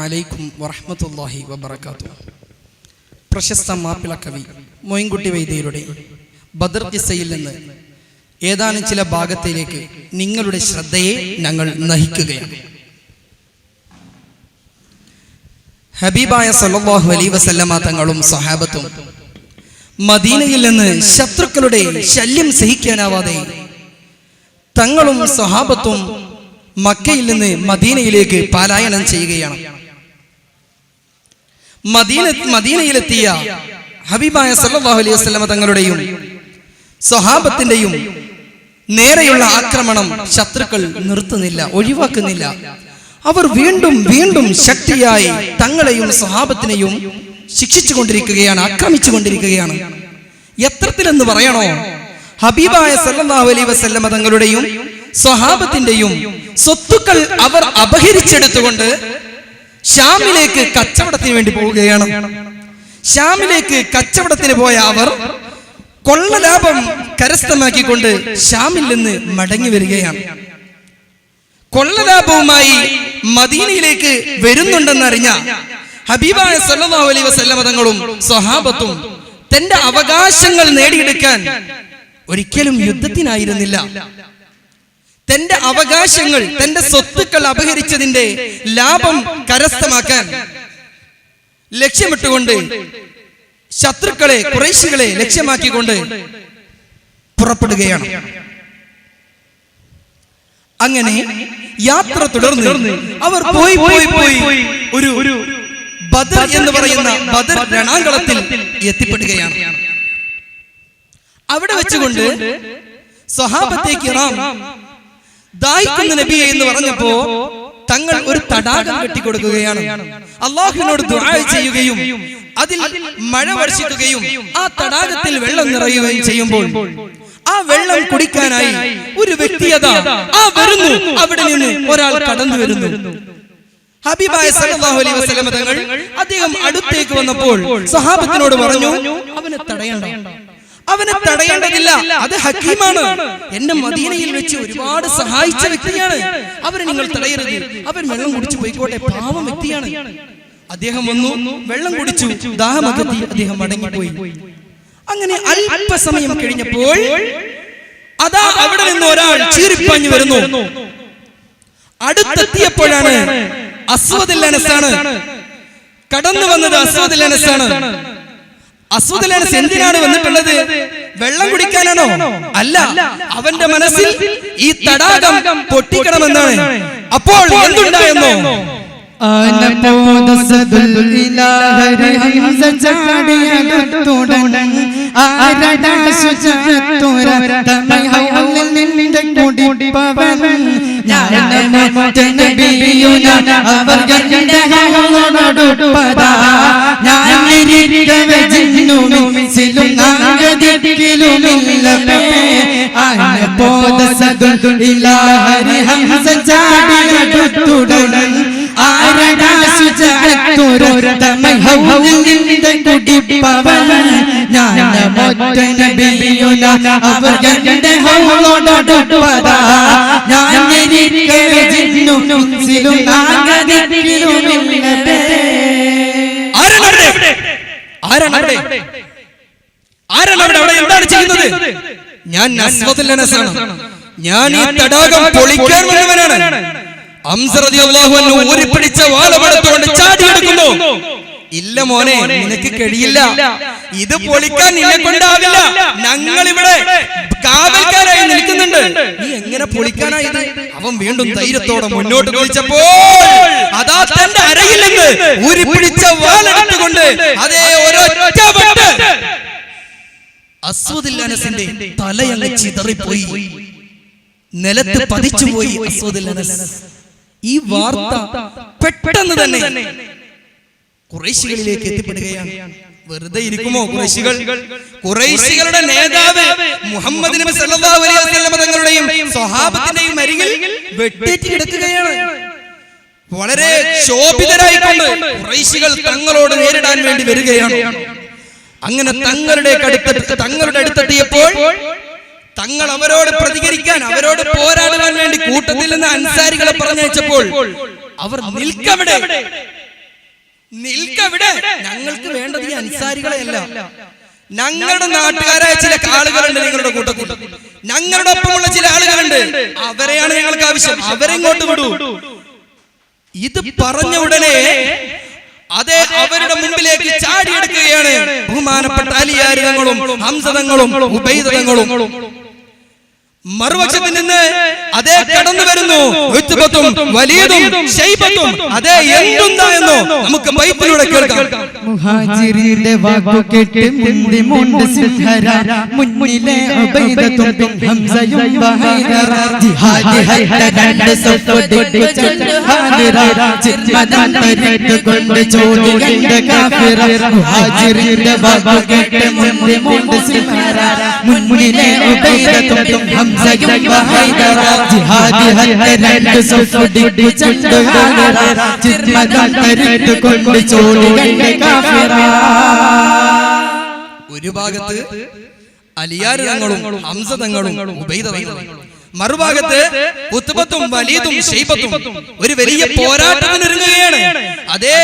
അലൈക്കും വറഹ്മത്തുള്ളാഹി വബറകാതുഹു. പ്രശസ്ത മാപ്പിള കവി മൊയിൻകുട്ടി വൈദ്യരുടെ ബദർ ഖിസ്സയിൽ നിന്ന് ഏതാനും ചില ഭാഗത്തിലേക്ക് നിങ്ങളുടെ ശ്രദ്ധയെ ഞങ്ങൾ നയിക്കുകയാണ്. ഹബീബായ സല്ലല്ലാഹു അലൈഹി വസല്ലമ തങ്ങളും സഹാബത്തും മദീനയിൽ നിന്ന് ശത്രുക്കളുടെ ശല്യം സഹിക്കാനാവാതെ തങ്ങളും സഹാബത്തും മക്കയിൽ നിന്ന് മദീനയിലേക്ക് പലായനം ചെയ്യുകയാണ്. മദീനയിലെത്തിയ ഹബീബായ സല്ലല്ലാഹു അലൈഹി വസല്ലമ തങ്ങളുടെയും സ്വഹാബത്തിന്റെയും നേരെയുള്ള ആക്രമണം ശത്രുക്കൾ നിർത്തുന്നില്ല, ഒഴിവാക്കുന്നില്ല. അവർ വീണ്ടും വീണ്ടും ശക്തിയായി തങ്ങളെയും സ്വഹാബത്തിനെയും ശിക്ഷിച്ചുകൊണ്ടിരിക്കുകയാണ്, ആക്രമിച്ചുകൊണ്ടിരിക്കുകയാണ്. എത്രത്തിലെന്ന് പറയണോ? ഹബീബായ സല്ലല്ലാഹു അലൈഹി വസല്ലമ തങ്ങളുടെയും സ്വഹാബത്തിന്റെയും സ്വത്തുക്കൾ അവർ അപഹരിച്ചെടുത്തുകൊണ്ട് ഷാമിലേക്ക് കച്ചവടത്തിന് വേണ്ടി പോവുകയാണ്. ഷാമിലേക്ക് കച്ചവടത്തിന് പോയ അവർ കൊള്ളലാഭം കരസ്ഥമാക്കിക്കൊണ്ട് ഷാമിൽ നിന്ന് മടങ്ങി വരികയാണ്. കൊള്ളലാഭവുമായി മദീനയിലേക്ക് വരുന്നുണ്ടെന്നറിഞ്ഞ ഹബീബായ സല്ലല്ലാഹു അലൈഹി വസല്ലമ തങ്ങളും സ്വഹാബത്തും തന്റെ അവകാശങ്ങൾ നേടിയെടുക്കാൻ ഒരിക്കലും യുദ്ധത്തിനായിരുന്നില്ല. തന്റെ അവകാശങ്ങൾ, തന്റെ സ്വത്തുക്കൾ അപഹരിച്ചതിന്റെ ലാഭം കരസ്ഥമാക്കാൻ ലക്ഷ്യമിട്ടുകൊണ്ട് ശത്രുക്കളെ, ഖുറൈശികളെ ലക്ഷ്യമാക്കിക്കൊണ്ട് പുറപ്പെടുകയാണ്. അങ്ങനെ യാത്ര തുടർന്ന് അവർ പോയി പോയി പോയി ഒരു ബദർ എന്ന് പറയുന്ന ബദർ രണാങ്കളത്തിൽ എത്തിപ്പെടുകയാണ്. അവിടെ വെച്ചുകൊണ്ട് സ്വഹാബത്തെ കിറാം ദായിക്കുന്ന നബിയെ എന്ന് പറഞ്ഞപ്പോ തങ്ങൾ ഒരു തടാകം കെട്ടിക്കൊടുക്കുകയാണ്. അള്ളാഹുവിനോട് ദുആ ചെയ്യുകയും അതിൽ മഴ വർഷിക്കുകയും ആ തടാകത്തിൽ വെള്ളം നിറയുകയും ചെയ്യുമ്പോൾ ആ വെള്ളം കുടിക്കാനായി ഒരു വ്യക്തിയതാ വരുന്നു. അവിടെ നിന്ന് ഒരാൾ കടന്നു വരുന്നു. ഹബീബായ സല്ലല്ലാഹു അലൈഹി വസല്ലമ തങ്ങൾ അദ്ദേഹം അടുത്തേക്ക് വന്നപ്പോൾ സ്വഹാബത്തിനോട് പറഞ്ഞു, അവനെ തടയണ്ട, അവനെ തടയേണ്ടതില്ല, അത് ഹക്കീമാണ്, എന്നെ മദീനയിൽ വെച്ച് ഒരുപാട് സഹായിച്ച വ്യക്തിയാണ്, അവരെ നിങ്ങൾ തടയരുത്, അവൻ വെള്ളം കുടിച്ചു പോയിക്കോട്ടെ, പാവം വ്യക്തിയാണ്. അദ്ദേഹം വന്നു, വെള്ളം കുടിച്ചു, ദാഹമകത്തി അദ്ദേഹം മടങ്ങിപ്പോയി. അങ്ങനെ അല്പസമയം കഴിഞ്ഞപ്പോൾ അതാ അവിടെ നിന്ന് ഒരാൾ ചീറിപ്പാഞ്ഞു വരുന്നു. അടുത്തെത്തിയപ്പോഴാണ് അസ്വദുൽ അനസാണ് കടന്നു വന്നത്. അസ്വദുൽ അനസാണ്. അസ്വദുൽ അനസ് എന്തിനാണ് വന്നിട്ടുള്ളത്? വെള്ളം കുടിക്കാനാണോ? അല്ല, അവന്റെ മനസ്സിൽ ഈ തടാകം പൊട്ടിക്കണമെന്നാണ്. അപ്പോൾ എന്തുണ്ടായെന്നോ? എന്താണ് ചെയ്യുന്നത്? ഞാൻ അസ്വദുൽ അനസാണ്, ഞാൻ ഈ തടാകം പൊളിക്കാൻ വന്നവനാണ്. ഹംസ റളിയല്ലാഹു അൻഹു ഊരിപ്പിടിച്ച വാളെടുത്തുകൊണ്ട് ചാടിയെടുക്കുന്നു. ഇല്ല മോനെ, നിനക്ക് കഴിയില്ല, ഇത് പൊളിക്കാൻ നിന്നെ കൊണ്ടാവില്ല, ഞങ്ങൾ ഇവിടെ കാവൽക്കാരായി നിൽക്കുന്നുണ്ട്, നീ എങ്ങനെ പൊളിക്കാനായത്? അവൻ വീണ്ടും ധൈര്യത്തോടെ മുന്നോട്ട് കുതിച്ചപ്പോൾ അതാ തന്റെ അരയിൽ നിന്ന് ഊരിപ്പിടിച്ച വാളെടുത്തുകൊണ്ട് അതേ ഒരൊറ്റ വെട്ട് അസ്വദുൽ അനസിന്റെ തലയങ്ങ് ചിതറിപ്പോയി, നിലത്ത് പതിച്ചുപോയി അസ്വദുൽ അനസ്. ഈ വാർത്ത പെട്ടെന്ന് തന്നെ ഖുറൈശികളിലേക്ക് എത്തിപ്പെടുകയാണ്. വെറുതെ ഇരിക്കുമോ ഖുറൈശികൾ? ഖുറൈശികളുടെ നേതാവ് മുഹമ്മദ് നബി സല്ലല്ലാഹു അലൈഹി വസല്ലം തങ്ങളുടെയും സ്വഹാബത്തിന്റെയും അരികിൽ വെട്ടേറ്റ് കിടക്കുകയാണ്. വളരെ ശോഭിതരായിക്കൊണ്ട് ഖുറൈശികൾ തങ്ങളോട് നേരിടാൻ വേണ്ടി വരികയാണ്. അങ്ങനെ തങ്ങളുടെ അടുത്തെത്തിയപ്പോൾ തങ്ങൾ അവരോട് പ്രതികരിക്കാൻ, അവരോട് പോരാടാൻ വേണ്ടി കൂട്ടത്തിൽ നിന്ന് അൻസാരികളെ പറഞ്ഞയച്ചപ്പോൾ അവർ നിൽക്കവിടെ, നിൽക്കവിടെ. ഞങ്ങൾക്ക് വേണ്ടത് ഈ അൻസാരികളെയല്ല, ഞങ്ങളുടെ നാട്ടുകാരായ ചില ആളുകളുണ്ട് നിങ്ങളുടെ കൂട്ടത്തിൽ, ഞങ്ങളുടെ ഒപ്പമുള്ള ചില ആളുകളുണ്ട്, അവരെയാണ് ഞങ്ങൾക്ക് ആവശ്യം, അവരെങ്ങോട്ട് വിടൂ. ഇത് പറഞ്ഞ ഉടനെ അതേ അവരുടെ മുമ്പിലേക്ക് ചാടിയെടുക്കുകയാണ് ബഹുമാനപ്പെട്ട അലിയാർ തങ്ങളും ഹംസ തങ്ങളും ഉബൈദ തങ്ങളും. മറുപക്ഷത്തിൽ നിന്ന് അതേ കടന്നു വരുന്നു ഉത്ബത്തും വലീദും ശൈബത്തും. അതേ എന്തുണ്ടായെന്നോ നമുക്ക് ബൈബിളിലൂടെ കേൾക്കാം. മുഹാജിറിന്റെ വാക്കു കേട്ട് മുന്തി മുണ്ട് സിംഹര, മുന്നിലെ ഉബൈദത്തും ഹംസയും വഹൈറ, ജിഹാദി ഹൈദ രണ്ട് സഫ്വദിക്കു ഹാദിറ, ചിന്മദൻ പരിത്ത് കൊണ്ട് ചോടി കണ്ട കാഫിറ. മുഹാജിറിന്റെ വാക്കു കേട്ട് മുന്തി മുണ്ട് സിംഹര, മുന്നിലെ ഉബൈദത്തും ഹംസയും വഹൈറ, ജിഹാദി ഹൈദ രണ്ട് സഫ്വദിക്കു ഹാദിറ, ചിന്മദൻ പരിത്ത് കൊണ്ട് ചോടി കണ്ട കാഫിറ. ഒരു ഭാഗത്ത് അലിയാർ തങ്ങളും ഹംസ തങ്ങളും ഉബൈദ തങ്ങളും, മറുഭാഗത്ത് ഉത്ബത്തും വലീദും ശൈബത്തും ഒരു വലിയ പോരാട്ടത്തിനൊരുങ്ങുകയാണ്. അതേ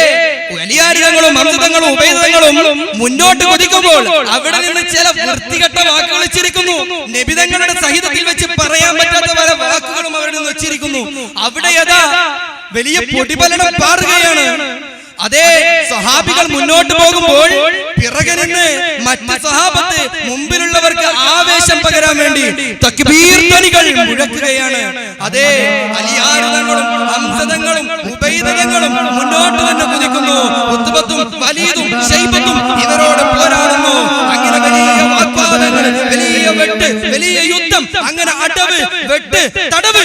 അലിയാർ തങ്ങളും ഹംസ തങ്ങളും ഉബൈദ തങ്ങളും മുന്നോട്ട് കുതിക്കുമ്പോൾ അവിടെ നിന്ന് ചില വൃത്തികെട്ട വാക്കുകൾ ഉച്ചരിക്കുന്നു. നബി തങ്ങളുടെ സഹിതത്തിൽ വെച്ച് പറയാൻ പറ്റാത്ത പല വാക്കുകളും അവിടെ നിന്ന് ഉച്ചരിക്കുന്നു. അവിടെ യഥാ വലിയ പൊടിപലനം പാറുകയാണ്. അതേ സഹാബികൾ മുന്നോട്ട് പോകുമ്പോൾ പിറകെ നിന്ന് മറ്റ് സഹാബത്ത് മുമ്പിലുള്ളവർക്ക് ആവേശം പകരാൻ വേണ്ടി തക്ബീർ ധ്വനികൾ മുഴക്കുകയാണ്. അതേ അലിയാർ തങ്ങളും ഹംസ തങ്ങളും ഉബൈദ തങ്ങളും മുന്നോട്ട് തന്നെ കുതിക്കുന്നു. ഉത്ബത്തും വലീദും ശൈബത്തും ഇവരോട് പോരാടുന്നു. അങ്ങനെ വലിയ വാഗ്വാദങ്ങൾ, വലിയ വെട്ട്, വലിയ യുദ്ധം, അങ്ങനെ അടവ് വെട്ട് തടവ്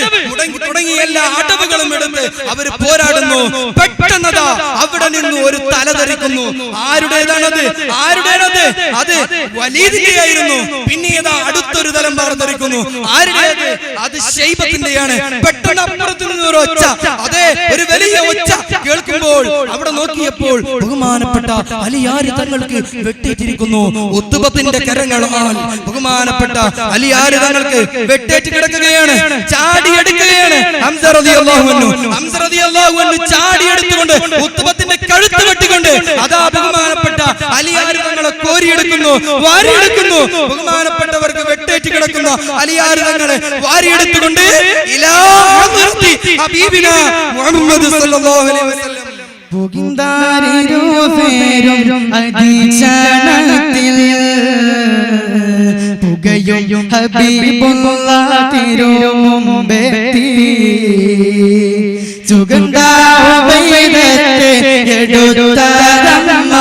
തുടങ്ങിയ എല്ലാ അടവുകളും എടുത്ത് അവർ പോരാടുന്നു. പെട്ടെന്നതാ അവിടെ നിന്ന് ഒരു തല ധരിക്കുന്നു. ആരുടേതാണത്? ആരുടേത്? അത് വലീദിന്റെയായിരുന്നു. പിന്നീട് അടുത്തൊരു തലം ധരിക്കുന്നു. ആരുടേത്? അത് ശൈബത്തിന്റെയാണ്. പെട്ടെന്ന് അപ്പുറത്തു നിന്ന് ഒരു ഒച്ച, അതെ ഒരു വലിയ ഒച്ച കേൾക്കുമ്പോൾ അവിടെ നോക്കിയപ്പോൾ ബഹുമാനപ്പെട്ട അലിയാർ തങ്ങൾക്ക് വെട്ടേറ്റിരിക്കുന്നു. ഉത്ബത്തിന്റെ കരങ്ങളാൽ ബഹുമാനപ്പെട്ട അലിയാർ തങ്ങൾക്ക് വെട്ടേറ്റ് കിടക്കുകയാണ്. ചാടിയെടുക്കുകയാണ് ഹംസ റളിയല്ലാഹു അൻഹു. ഹംസ റളിയല്ലാഹു അൻഹു ചാടിയെടുത്തുകൊണ്ട് ഉത്ബത്തിന്റെ കഴുത്ത് വെട്ടിക്കൊണ്ട് അതാ ബഹുമാനപ്പെട്ട അലിയാർ തങ്ങളെ കോരിയെടുക്കുന്നു, വാരിയെടുക്കുന്നു. ബഹുമാനപ്പെട്ടവർക്ക് വെട്ടേറ്റ് കിടക്കുന്ന അലിയാർ തങ്ങളെ വാരിയെടുത്തുകൊണ്ട് ഇലാ ഹദ്റത്തി ഹബീബിനാ മുഹമ്മദ് സല്ലല്ലാഹു അലൈഹി വസല്ലം പുകിന്താരിരുഫേരും അദീശനത്തിൽ പുകയും ഹബീബുള്ള തിരുമുമ്പെത്തി സുഗന്ധാവൈദത്തെ എടുത്തതമ്മ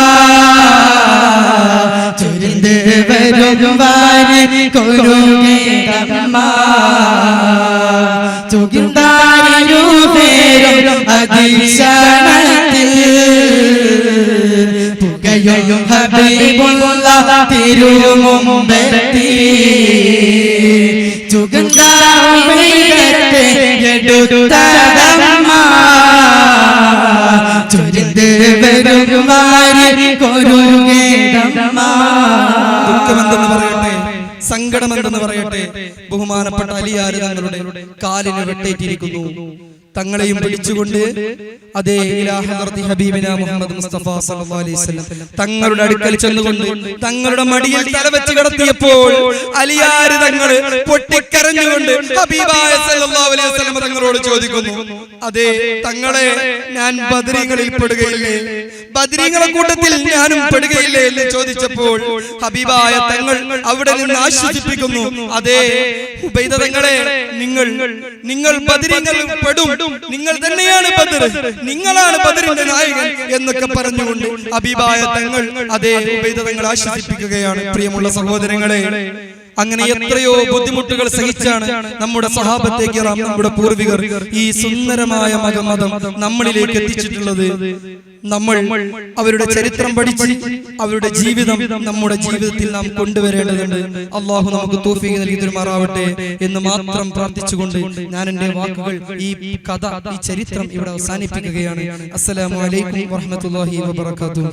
ചൊരിന്ത് വരും വാരി കൊരുകേതമ്മ സുഗന്ധാരിരുഫേരും അദീശനത്തിൽ പുകയും ഹബീബുള്ള തിരുമുമ്പെത്തി സുഗന്ധാവൈദത്തെ എടുത്തതമ്മ ചൊരിന്ത് വരും വാരി കൊരുകേതമ്മ. ദുഃഖമെന്തെന്ന് പറയട്ടെ, സങ്കടമെന്തെന്ന് പറയട്ടെ, ബഹുമാനപ്പെട്ട അലിയാർ തങ്ങളുടെ കാലിന് വെട്ടേറ്റിരിക്കുന്നു. തങ്ങളെയും പിടിച്ചുകൊണ്ട് അതേ ഇലാ ഹദ്റത്തി ഹബീബിനാ മുഹമ്മദ് മുസ്തഫ സല്ലല്ലാഹു അലൈഹി വസല്ലം തങ്ങളുടെ അടുക്കൽ ചെന്നുകൊണ്ട് തങ്ങളുടെ മടിയിൽ തലവെച്ച് കിടത്തിയപ്പോൾ അലിയാർ തങ്ങൾ പൊട്ടിക്കരഞ്ഞുകൊണ്ട് ഹബീബായ സല്ലല്ലാഹു അലൈഹി വസല്ലം തങ്ങളോട് ചോദിക്കുന്നു, അതേ തങ്ങളെ ഞാൻ ബദരീങ്ങളിൽ പെടുകയില്ലേ, ബദരീങ്ങളെ കൂട്ടത്തിൽ ഞാനും പെടുകയില്ലേ എന്ന് ചോദിച്ചപ്പോൾ ഹബീബായ തങ്ങൾ അവിടെ നിന്ന് ആശ്വസിപ്പിക്കുന്നു, അതേ ഉബൈദ തങ്ങളെ നിങ്ങൾ ബദരീങ്ങളിൽ പെടും, നിങ്ങൾ തന്നെയാണ് ബദർ, നിങ്ങളാണ് ബദറിന്റെ നായകൻ എന്നൊക്കെ പറഞ്ഞുകൊണ്ട് ഹബീബായ തങ്ങൾ അതേ ഉബൈദ തങ്ങൾ ആശ്വസിപ്പിക്കുകയാണ്. പ്രിയമുള്ള സഹോദരങ്ങളെ, അങ്ങനെ എത്രയോ ബുദ്ധിമുട്ടുകൾ സഹിച്ചാണ് നമ്മുടെ സഹാബത്തെ കിറാം, നമ്മുടെ പൂർവികർ ഈ സുന്ദരമായ മതം നമ്മളിലേക്ക് എത്തിച്ചിട്ടുള്ളത്. നമ്മൾ അവരുടെ ചരിത്രം പഠിച്ച് അവരുടെ ജീവിതം നമ്മുടെ ജീവിതത്തിൽ നാം കൊണ്ടുവരേണ്ടതുണ്ട്. അള്ളാഹു നമുക്ക് തൗഫീഖ് നൽകി തരുമാറാവട്ടെ എന്ന് മാത്രം പ്രാർത്ഥിച്ചുകൊണ്ട് ഞാൻ എന്റെ വാക്കുകൾ, ഈ കഥ, ഈ ചരിത്രം ഇവിടെ അവസാനിപ്പിക്കുകയാണ്. അസ്സലാമു അലൈക്കും വറഹ്മത്തുള്ളാഹി വബറകാതുഹു.